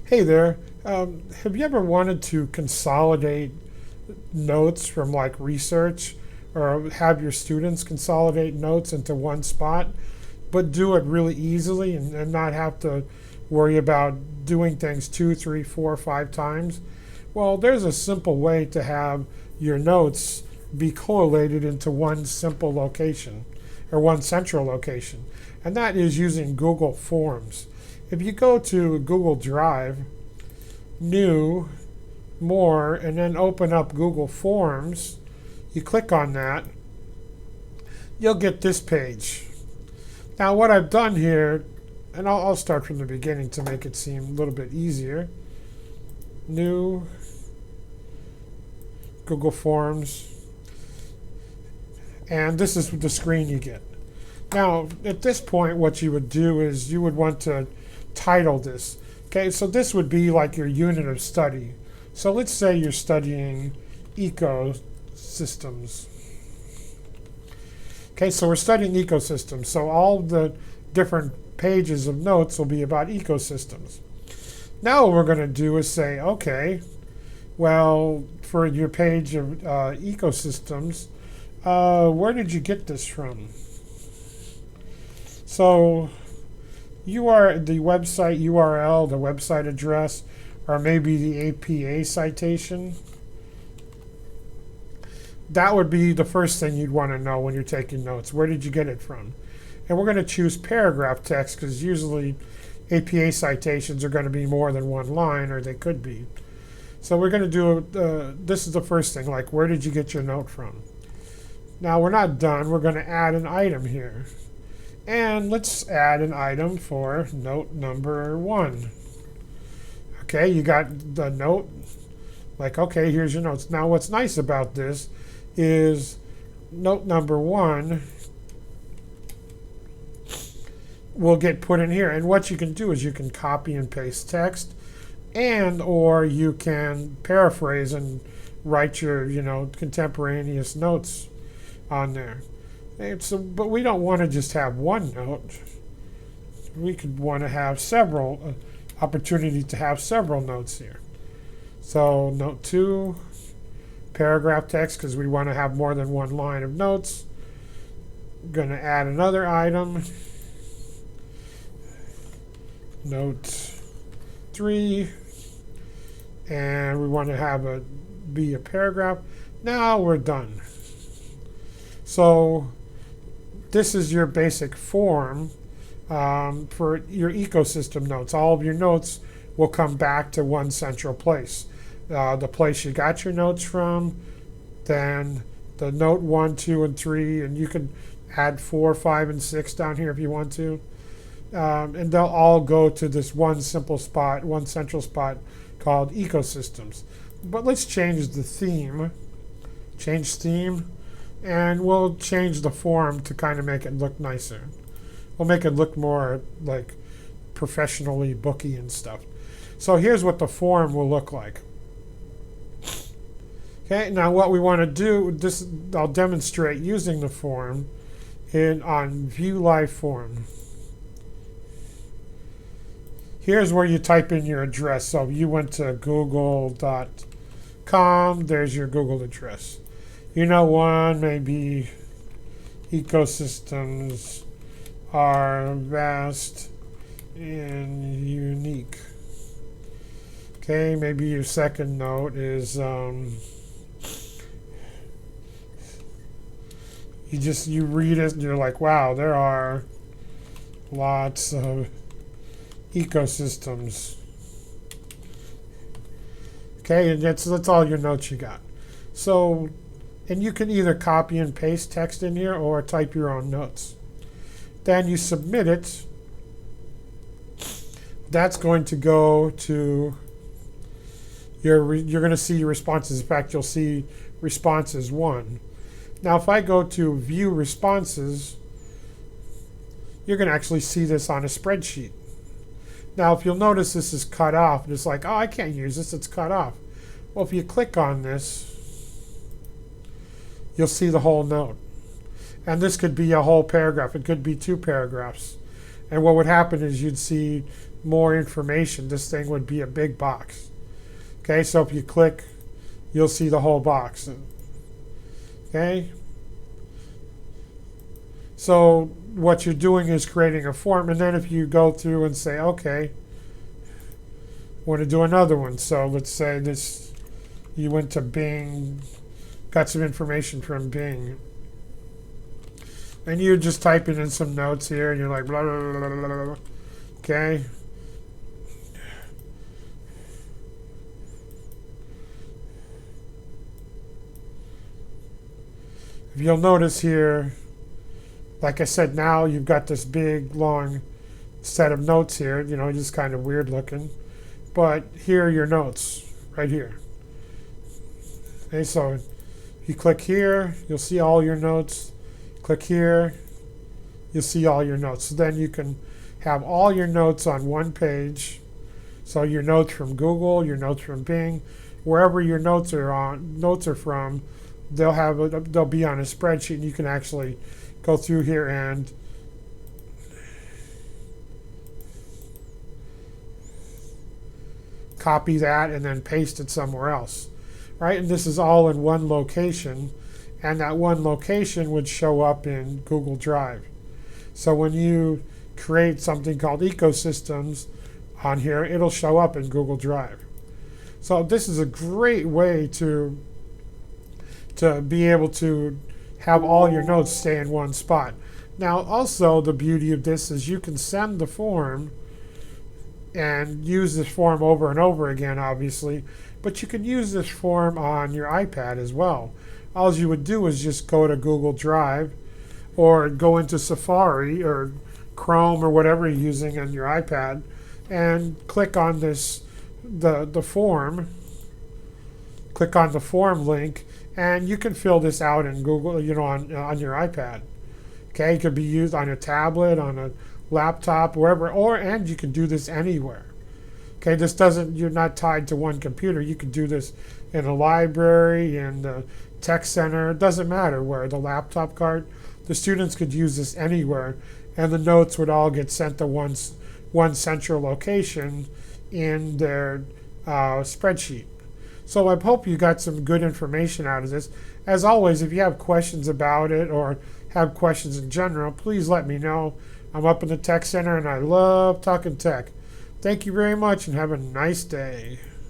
Hey there. Have you ever wanted to consolidate notes from like research or have your students consolidate notes into one spot, but do it really easily and not have to worry about doing things two, three, four, 5 times? Well, there's a simple way to have your notes be collated into one simple location or one central location, and that is using Google Forms. If you go to Google Drive, New, More, and then open up Google Forms, you click on that, you'll get this page. Now, what I've done here, and I'll start from the beginning to make it seem a little bit easier. New, Google Forms, and this is the screen you get. Now, at this point, what you would do is you would want to title this. Okay, so this would be like your unit of study. So let's say you're studying ecosystems. Okay, so we're studying ecosystems. So all the different pages of notes will be about ecosystems. Now what we're going to do is say, okay, well, for your page of ecosystems, where did you get this from? So the website URL, the website address, or maybe the APA citation. That would be the first thing you'd want to know when you're taking notes. Where did you get it from? And we're going to choose paragraph text because usually APA citations are going to be more than one line, or they could be. So we're going to do, this is the first thing, like where did you get your note from? Now we're not done. We're going to add an item here. And let's add an item for note number 1. Okay, you got the note. Like, okay, here's your notes. Now what's nice about this is note number 1 will get put in here. And what you can do is you can copy and paste text, and or you can paraphrase and write your, contemporaneous notes on there. But we don't want to just have one note. We could want to have several, opportunity to have several notes here. So note 2, paragraph text, because we want to have more than one line of notes. I'm going to add another item. Note 3, and we want to have be a paragraph. Now we're done. So this is your basic form for your ecosystem notes. All of your notes will come back to one central place. The place you got your notes from, then the note 1, 2, and 3, and you can add 4, 5, and 6 down here if you want to. And they'll all go to this one simple spot, one central spot called ecosystems. But let's change the theme. Change theme. And we'll change the form to kind of make it look nicer. We'll make it look more like professionally booky and stuff. So here's what the form will look like. Okay, now what we want to do, I'll demonstrate using the form on View Live Form. Here's where you type in your address. So you went to google.com, there's your Google address. One may be ecosystems are vast and unique. Okay, maybe your second note is you read it and you're like, wow, there are lots of ecosystems. Okay, and that's all your notes you got. So, and you can either copy and paste text in here or type your own notes. Then you submit it. That's going to go to you're going to see your responses. In fact, you'll see responses 1. Now, if I go to view responses, you're going to actually see this on a spreadsheet. Now, if you'll notice, this is cut off. It's like, oh, I can't use this. It's cut off. Well, if you click on this, you'll see the whole note. And this could be a whole paragraph. It could be 2 paragraphs. And what would happen is you'd see more information, this thing would be a big box. Okay, so if you click, you'll see the whole box. Okay, so what you're doing is creating a form, and then if you go through and say, okay, want to do another one. So let's say this, you went to Bing, got some information from Bing, and you're just typing in some notes here, and you're like, blah, blah, blah, blah, blah, blah. Okay. If you'll notice here, like I said, now you've got this big, long set of notes here, just kind of weird looking. But here are your notes, right here. Okay, so if you click here, you'll see all your notes. Click here, you'll see all your notes. So then you can have all your notes on one page. So your notes from Google, your notes from Bing, wherever your notes are from, they'll be on a spreadsheet, and you can actually go through here and copy that and then paste it somewhere else, right? And this is all in one location, and that one location would show up in Google Drive. So when you create something called ecosystems on here, it'll show up in Google Drive. So this is a great way to be able to have all your notes stay in one spot. Now also the beauty of this is you can send the form and use this form over and over again, obviously, but you can use this form on your iPad as well. All you would do is just go to Google Drive or go into Safari or Chrome or whatever you're using on your iPad and click on the form. Click on the form link, and you can fill this out in Google, on your iPad. Okay, it could be used on a tablet, on a laptop, wherever, and you can do this anywhere. Okay, you're not tied to one computer. You can do this in a library, in the tech center. It doesn't matter where. The laptop cart, the students could use this anywhere, and the notes would all get sent to one central location in their spreadsheet. So I hope you got some good information out of this. As always, if you have questions about it or have questions in general, please let me know. I'm up in the tech center and I love talking tech. Thank you very much and have a nice day.